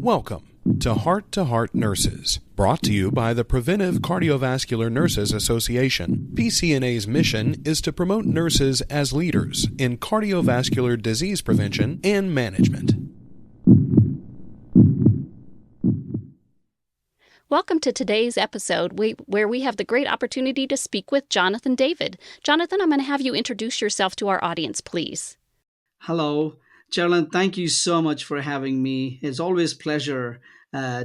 Welcome to Heart Nurses, brought to you by the Preventive Cardiovascular Nurses Association. PCNA's mission is to promote nurses as leaders in cardiovascular disease prevention and management. Welcome to today's episode where we have the great opportunity to speak with Jonathan David. Jonathan, I'm going to have you introduce yourself to our audience, please. Hello, Geraldine. Thank you so much for having me. It's always a pleasure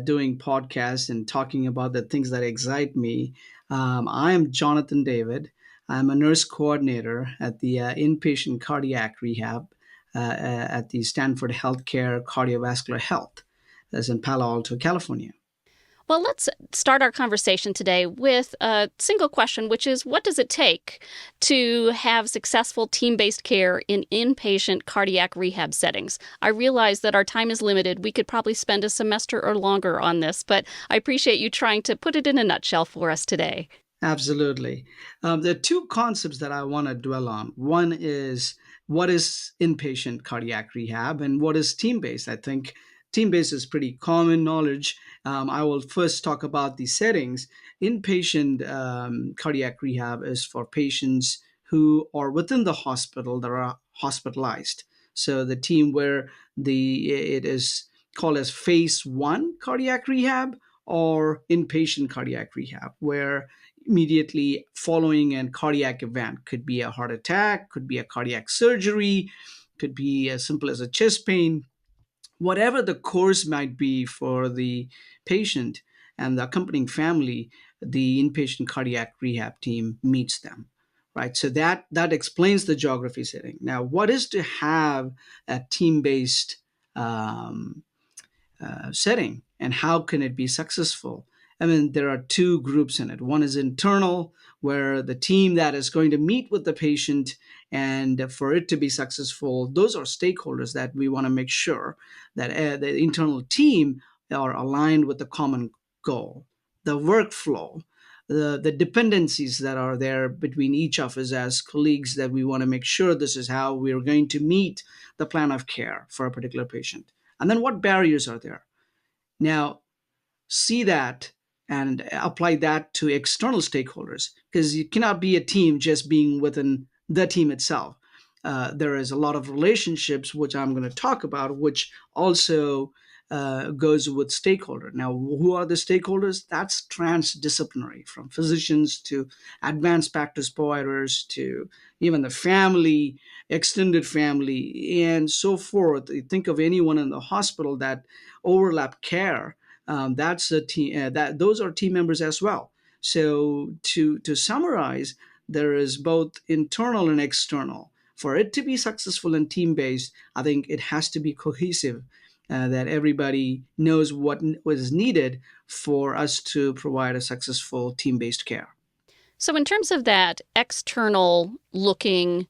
doing podcasts and talking about the things that excite me. I am Jonathan David. I'm a nurse coordinator at the inpatient cardiac rehab at the Stanford Healthcare Cardiovascular Health. That's in Palo Alto, California. Well, let's start our conversation today with a single question, which is, what does it take to have successful team-based care in inpatient cardiac rehab settings? I realize that our time is limited. We could probably spend a semester or longer on this, but I appreciate you trying to put it in a nutshell for us today. Absolutely. There are two concepts that I want to dwell on. One is, what is inpatient cardiac rehab and what is team-based? I think team-based is pretty common knowledge. I will first talk about the settings. Inpatient cardiac rehab is for patients who are within the hospital that are hospitalized. So the team where it is called as phase 1 cardiac rehab or inpatient cardiac rehab, where immediately following a cardiac event, could be a heart attack, could be a cardiac surgery, could be as simple as a chest pain, whatever the course might be for the patient and the accompanying family, the inpatient cardiac rehab team meets them, right? So that explains the geography setting. Now, what is to have a team-based setting, and how can it be successful? I mean, there are two groups in it. One is internal, where the team that is going to meet with the patient, and for it to be successful, those are stakeholders that we want to make sure that the internal team are aligned with the common goal, the workflow, the dependencies that are there between each of us as colleagues, that we want to make sure this is how we're going to meet the plan of care for a particular patient. And then what barriers are there? Now, see that and apply that to external stakeholders, because you cannot be a team just being within the team itself. There is a lot of relationships, which I'm going to talk about, which also goes with stakeholder. Now, who are the stakeholders? That's transdisciplinary, from physicians to advanced practice providers to even the family, extended family, and so forth. You think of anyone in the hospital that overlap care. That's a team. Those are team members as well. So to summarize, there is both internal and external. For it to be successful and team-based, I think it has to be cohesive, that everybody knows what is needed for us to provide a successful team-based care. So in terms of that external looking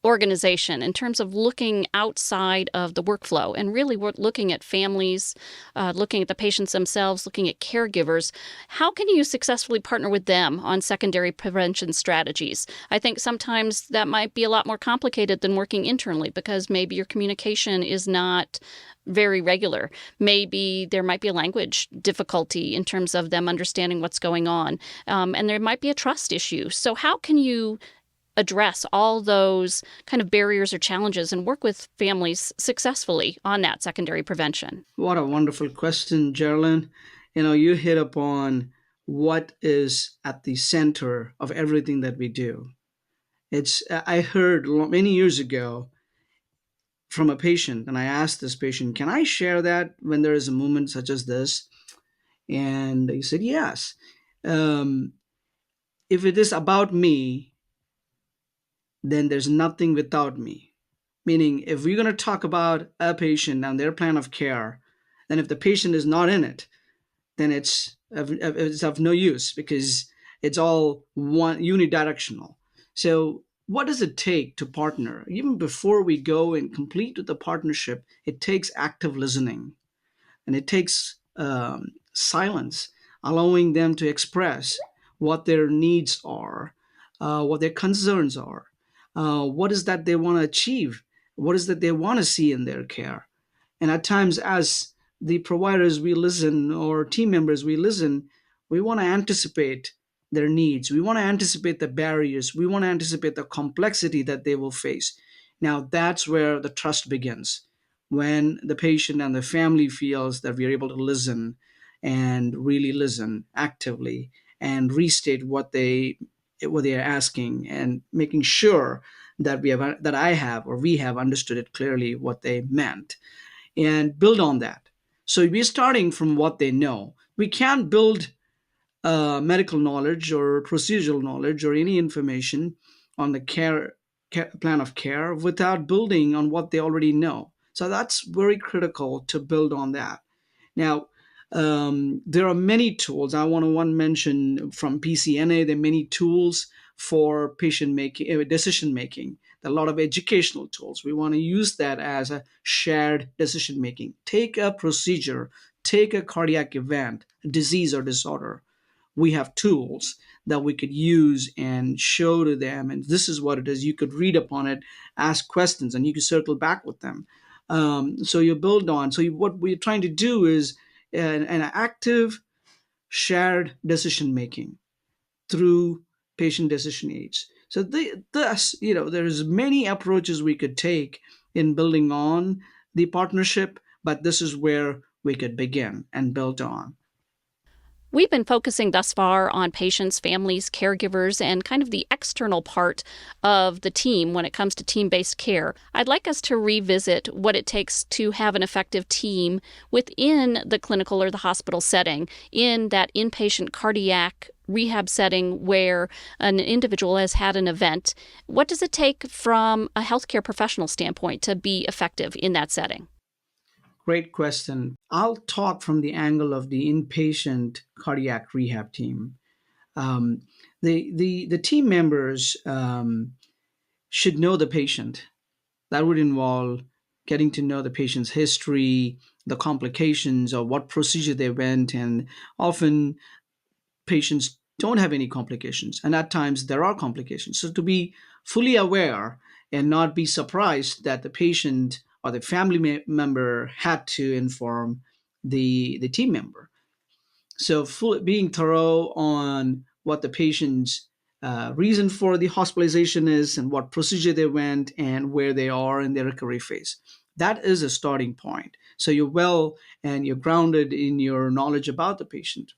organization, in terms of looking outside of the workflow and really we're looking at families, looking at the patients themselves, looking at caregivers, how can you successfully partner with them on secondary prevention strategies? I think sometimes that might be a lot more complicated than working internally, because maybe your communication is not very regular. Maybe there might be a language difficulty in terms of them understanding what's going on, and there might be a trust issue. So how can you address all those kind of barriers or challenges and work with families successfully on that secondary prevention? What a wonderful question, Geraldine. You hit upon what is at the center of everything that we do. I heard many years ago from a patient, and I asked this patient, can I share that when there is a moment such as this? And he said, yes. If it is about me, then there's nothing without me. Meaning, if we're going to talk about a patient and their plan of care, then if the patient is not in it, then it's of no use, because it's all one unidirectional. So what does it take to partner? Even before we go and complete with the partnership, it takes active listening, and it takes silence, allowing them to express what their needs are, what their concerns are. What is that they want to achieve? What is that they want to see in their care? And at times, as the providers we listen or team members we listen, we want to anticipate their needs. We want to anticipate the barriers. We want to anticipate the complexity that they will face. Now, that's where the trust begins. When the patient and the family feels that we are able to listen and really listen actively and restate what they are asking, and making sure that I have or we have understood it clearly what they meant, and build on that. So we're starting from what they know. We can't build medical knowledge or procedural knowledge or any information on the plan of care without building on what they already know. So that's very critical to build on that. Now, there are many tools. I want to one mention from PCNA. There are many tools for patient making, decision making. There are a lot of educational tools. We want to use that as a shared decision making. Take a procedure, take a cardiac event, disease or disorder. We have tools that we could use and show to them, and this is what it is. You could read upon it, ask questions, and you could circle back with them. So you build on. So what we're trying to do is an active shared decision making through patient decision aids. So thus, there's many approaches we could take in building on the partnership, but this is where we could begin and build on. We've been focusing thus far on patients, families, caregivers, and kind of the external part of the team when it comes to team-based care. I'd like us to revisit what it takes to have an effective team within the clinical or the hospital setting, in that inpatient cardiac rehab setting where an individual has had an event. What does it take from a healthcare professional standpoint to be effective in that setting? Great question. I'll talk from the angle of the inpatient cardiac rehab team. Um, the team members should know the patient. That would involve getting to know the patient's history, the complications, or what procedure they went, and often patients don't have any complications, and at times there are complications. So to be fully aware and not be surprised that the patient or the family member had to inform the team member. So being thorough on what the patient's reason for the hospitalization is, and what procedure they went, and where they are in their recovery phase. That is a starting point. So you're well and you're grounded in your knowledge about the patient.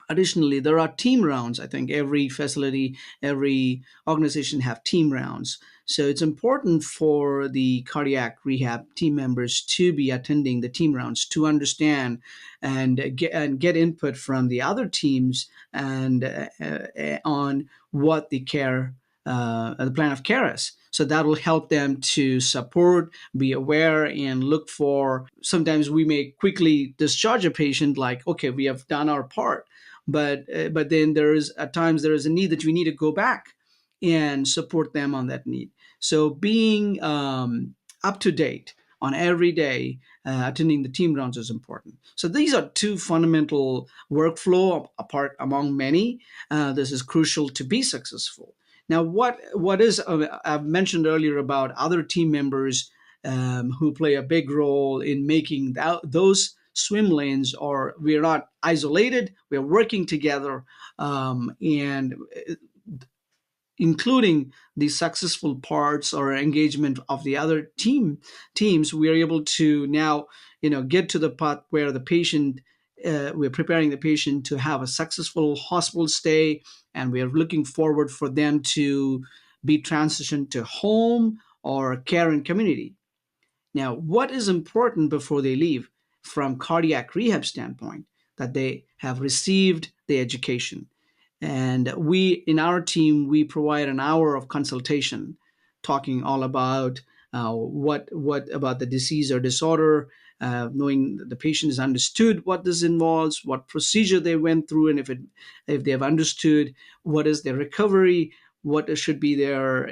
Additionally, there are team rounds. I think every facility, every organization have team rounds. So it's important for the cardiac rehab team members to be attending the team rounds to understand and get input from the other teams and on what the plan of care is. So that will help them to support, be aware, and look for. Sometimes we may quickly discharge a patient, like, okay, we have done our part, but then there is at times there is a need that we need to go back and support them on that need. So being up to date on every day, attending the team rounds is important. So these are two fundamental workflow apart among many. This is crucial to be successful. Now, what is I've mentioned earlier about other team members who play a big role in making those swim lanes, or we're not isolated, we're working together, and including the successful parts or engagement of the other teams, we are able to now get to the part where the patient we're preparing the patient to have a successful hospital stay, and we are looking forward for them to be transitioned to home or care and community. Now, what is important before they leave from cardiac rehab standpoint? That they have received the education. And we, in our team, we provide an hour of consultation, talking all about what about the disease or disorder, knowing that the patient has understood what this involves, what procedure they went through, and if they have understood what is their recovery, what should be their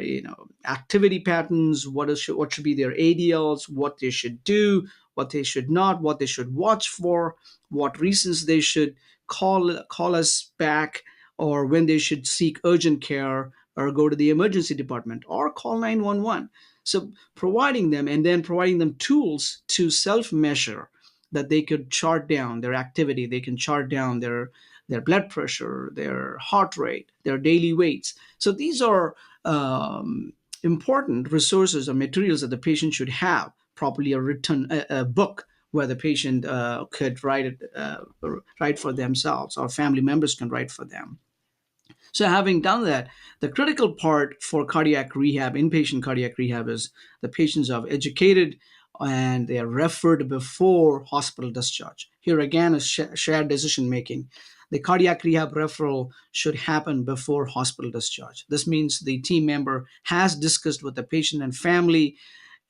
activity patterns, what should be their ADLs, what they should do, what they should not, what they should watch for, what reasons they should call us back, or when they should seek urgent care or go to the emergency department or call 911. So providing them, and then providing them tools to self measure that they could chart down their activity. They can chart down their blood pressure, their heart rate, their daily weights. So these are important resources or materials that the patient should have. Probably a written a book where the patient could write for themselves, or family members can write for them. So, having done that, the critical part for cardiac rehab, inpatient cardiac rehab, is the patients are educated and they are referred before hospital discharge. Here again is shared decision making. The cardiac rehab referral should happen before hospital discharge. This means the team member has discussed with the patient and family,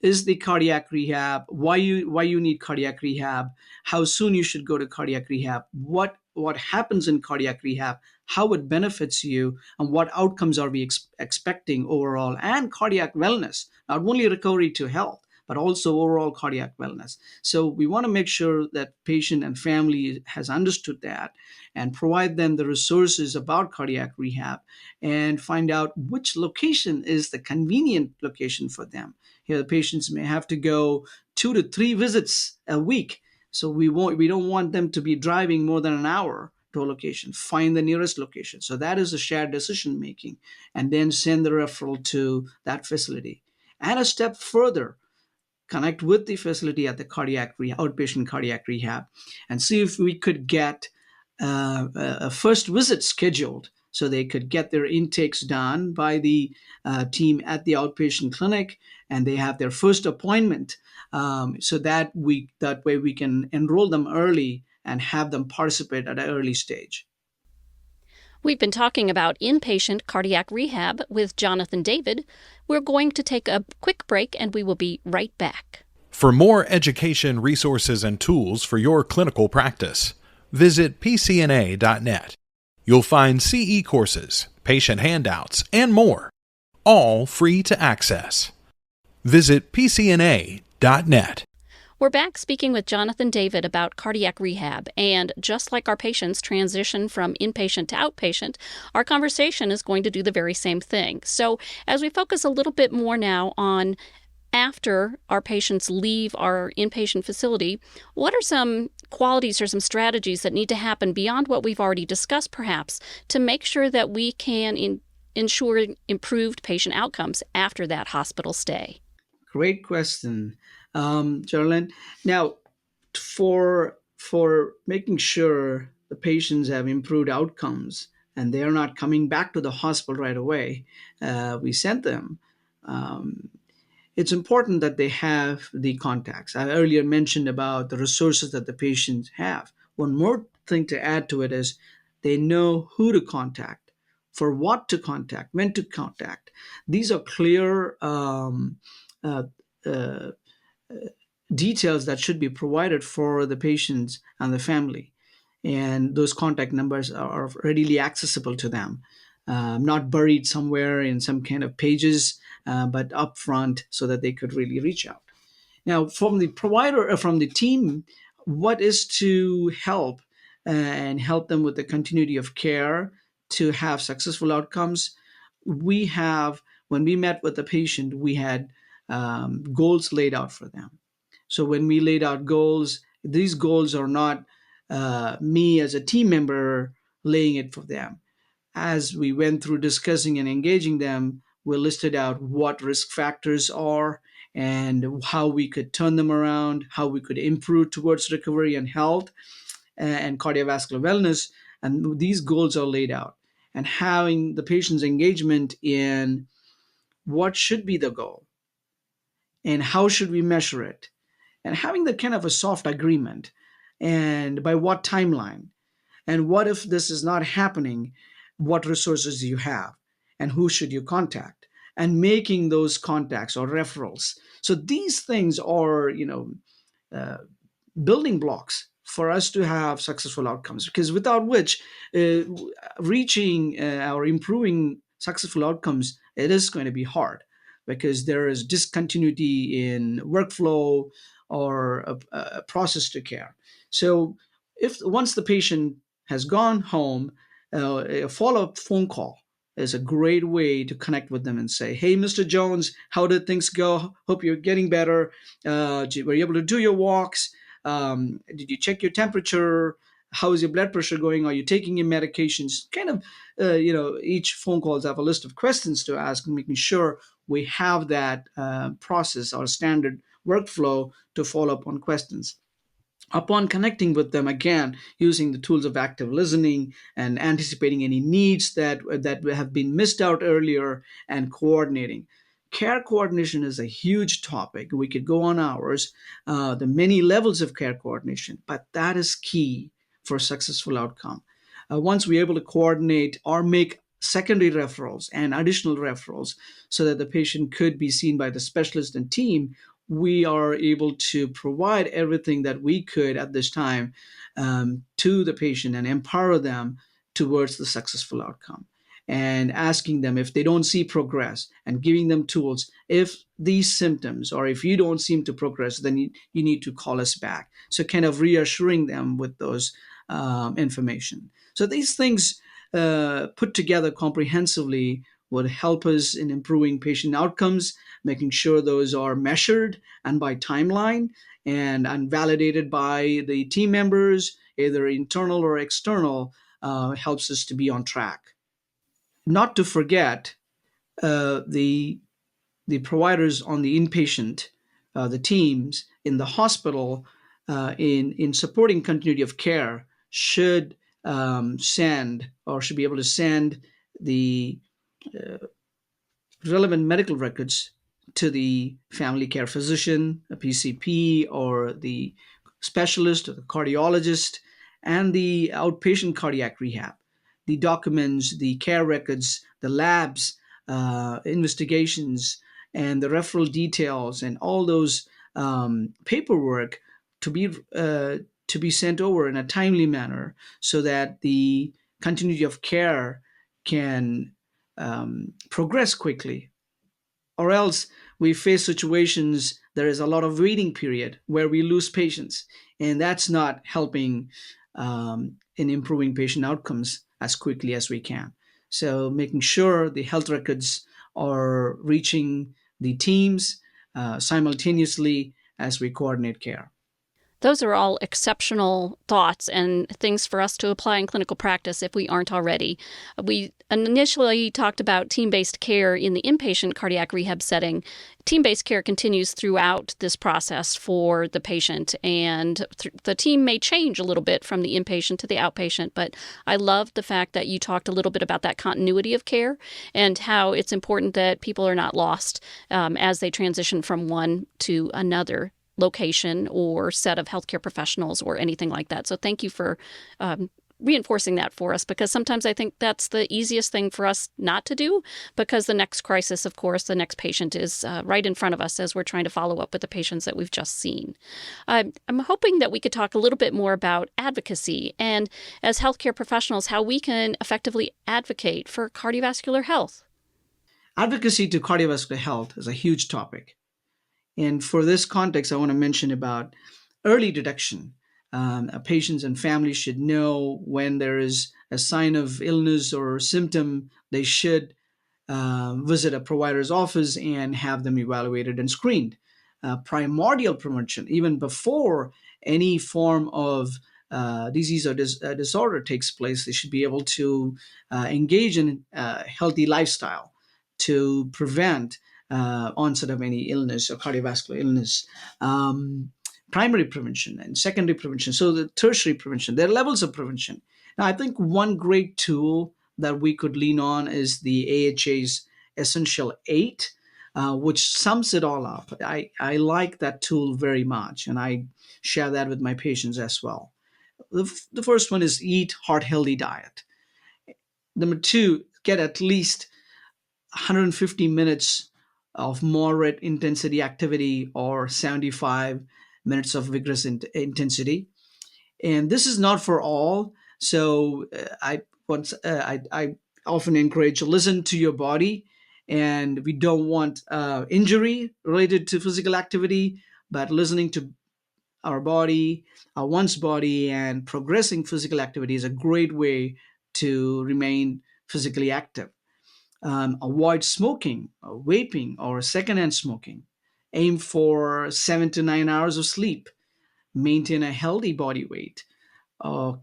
is the cardiac rehab, why you need cardiac rehab, how soon you should go to cardiac rehab, what happens in cardiac rehab, how it benefits you, and what outcomes are we expecting overall, and cardiac wellness, not only recovery to health but also overall cardiac wellness. So we want to make sure that patient and family has understood that, and provide them the resources about cardiac rehab, and find out which location is the convenient location for them. Here, the patients may have to go 2 to 3 visits a week. So we don't want them to be driving more than an hour to a location. Find the nearest location. So that is a shared decision making, and then send the referral to that facility. And a step further, connect with the facility at the outpatient cardiac rehab, and see if we could get a first visit scheduled, so they could get their intakes done by the team at the outpatient clinic, and they have their first appointment, so that way we can enroll them early and have them participate at an early stage. We've been talking about inpatient cardiac rehab with Jonathan David. We're going to take a quick break and we will be right back. For more education, resources, and tools for your clinical practice, visit pcna.net. You'll find CE courses, patient handouts, and more, all free to access. Visit pcna.net. We're back speaking with Jonathan David about cardiac rehab, and just like our patients transition from inpatient to outpatient, our conversation is going to do the very same thing. So as we focus a little bit more now on after our patients leave our inpatient facility, what are some qualities or some strategies that need to happen beyond what we've already discussed, perhaps, to make sure that we can ensure improved patient outcomes after that hospital stay? Great question, Geraldine. Now, for making sure the patients have improved outcomes and they are not coming back to the hospital right away, we sent them. It's important that they have the contacts. I earlier mentioned about the resources that the patients have. One more thing to add to it is they know who to contact, for what to contact, when to contact. These are clear uh, uh, details that should be provided for the patients and the family. And those contact numbers are readily accessible to them, not buried somewhere in some kind of pages, but upfront so that they could really reach out. Now, from the provider, from the team, what is to help and help them with the continuity of care to have successful outcomes? We have, when we met with the patient, we had goals laid out for them. So when we laid out goals, these goals are not me as a team member laying it for them. As we went through discussing and engaging them, we listed out what risk factors are and how we could turn them around, how we could improve towards recovery and health and cardiovascular wellness. And these goals are laid out. And having the patient's engagement in what should be the goal and how should we measure it, and having the kind of a soft agreement, and by what timeline, and what if this is not happening, what resources do you have, and who should you contact, and making those contacts or referrals. So these things are, uh, building blocks for us to have successful outcomes, because without which reaching or improving successful outcomes, it is going to be hard, because there is discontinuity in workflow or a process to care. So if once the patient has gone home, a follow-up phone call is a great way to connect with them and say, hey, Mr. Jones, how did things go? Hope you're getting better. Were you able to do your walks? Did you check your temperature? How is your blood pressure going? Are you taking your medications? Kind of, each phone calls have a list of questions to ask, making sure we have that process or standard workflow to follow up on questions. Upon connecting with them again, using the tools of active listening and anticipating any needs that have been missed out earlier, and coordinating. Care coordination is a huge topic. We could go on hours, the many levels of care coordination, but that is key for successful outcome. Once we're able to coordinate or make secondary referrals and additional referrals so that the patient could be seen by the specialist and team, we are able to provide everything that we could at this time to the patient and empower them towards the successful outcome. And asking them if they don't see progress, and giving them tools. If these symptoms, or if you don't seem to progress, then you need to call us back. So kind of reassuring them with those information. So these things put together comprehensively would help us in improving patient outcomes, making sure those are measured and by timeline, and validated by the team members, either internal or external, helps us to be on track. Not to forget the providers on the inpatient, the teams in the hospital, in supporting continuity of care, should send, or should be able to send, the relevant medical records to the family care physician, a PCP, or the specialist, or the cardiologist, and the outpatient cardiac rehab. The documents, the care records, the labs, investigations, and the referral details, and all those paperwork to be sent over in a timely manner, so that the continuity of care can progress quickly. Or else we face situations, there is a lot of waiting period where we lose patients, and that's not helping in improving patient outcomes as quickly as we can. So making sure the health records are reaching the teams simultaneously as we coordinate care. Those are all exceptional thoughts and things for us to apply in clinical practice if we aren't already. We initially talked about team-based care in the inpatient cardiac rehab setting. Team-based care continues throughout this process for the patient, and the team may change a little bit from the inpatient to the outpatient, but I love the fact that you talked a little bit about that continuity of care and how it's important that people are not lost as they transition from one to another location or set of healthcare professionals or anything like that. So thank you for reinforcing that for us, because sometimes I think that's the easiest thing for us not to do, because the next crisis, of course, the next patient is right in front of us as we're trying to follow up with the patients that we've just seen. I'm hoping that we could talk a little bit more about advocacy and, as healthcare professionals, how we can effectively advocate for cardiovascular health. Advocacy to cardiovascular health is a huge topic. And for this context, I want to mention about early detection. Patients and families should know when there is a sign of illness or symptom. They should visit a provider's office and have them evaluated and screened. Primordial prevention, even before any form of disease or disorder takes place, they should be able to engage in a healthy lifestyle to prevent onset of any illness or cardiovascular illness. Primary prevention and secondary prevention. So the tertiary prevention, there are levels of prevention. Now, I think one great tool that we could lean on is the AHA's Essential 8, which sums it all up. I like that tool very much, and I share that with my patients as well. The first one is eat heart-healthy diet. Number two, get at least 150 minutes of moderate intensity activity or 75 minutes of vigorous intensity. And this is not for all. So I often encourage, listen to your body. And we don't want injury related to physical activity, but listening to our body, one's body, and progressing physical activity is a great way to remain physically active. Avoid smoking, or vaping, or secondhand smoking. Aim for 7 to 9 hours of sleep. maintain a healthy body weight,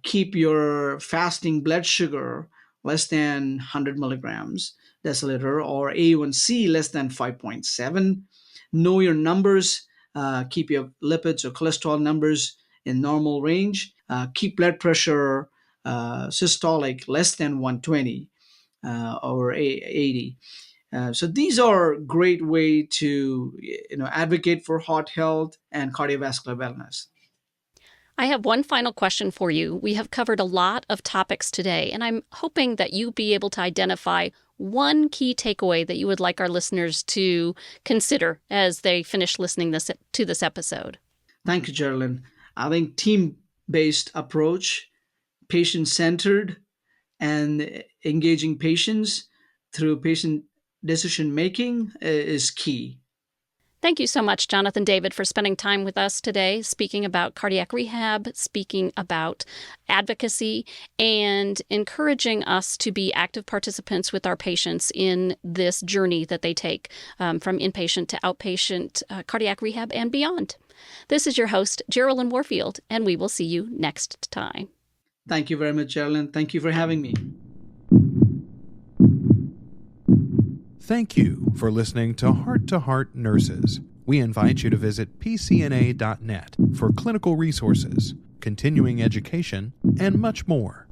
keep your fasting blood sugar less than 100 milligrams deciliter, or A1C less than 5.7. Know your numbers, keep your lipids or cholesterol numbers in normal range. Keep blood pressure systolic less than 120 or 80. So these are great way to advocate for heart health and cardiovascular wellness. I have one final question for you. We have covered a lot of topics today, and I'm hoping that you'll be able to identify one key takeaway that you would like our listeners to consider as they finish listening to this episode. Thank you, Geraldine. I think team-based approach, patient-centered, and engaging patients through patient decision-making is key. Thank you so much, Jonathan David, for spending time with us today, speaking about cardiac rehab, speaking about advocacy, and encouraging us to be active participants with our patients in this journey that they take from inpatient to outpatient cardiac rehab and beyond. This is your host, Geraldine Warfield, and we will see you next time. Thank you very much, Geraldine. Thank you for having me. Thank you for listening to Heart Nurses. We invite you to visit pcna.net for clinical resources, continuing education, and much more.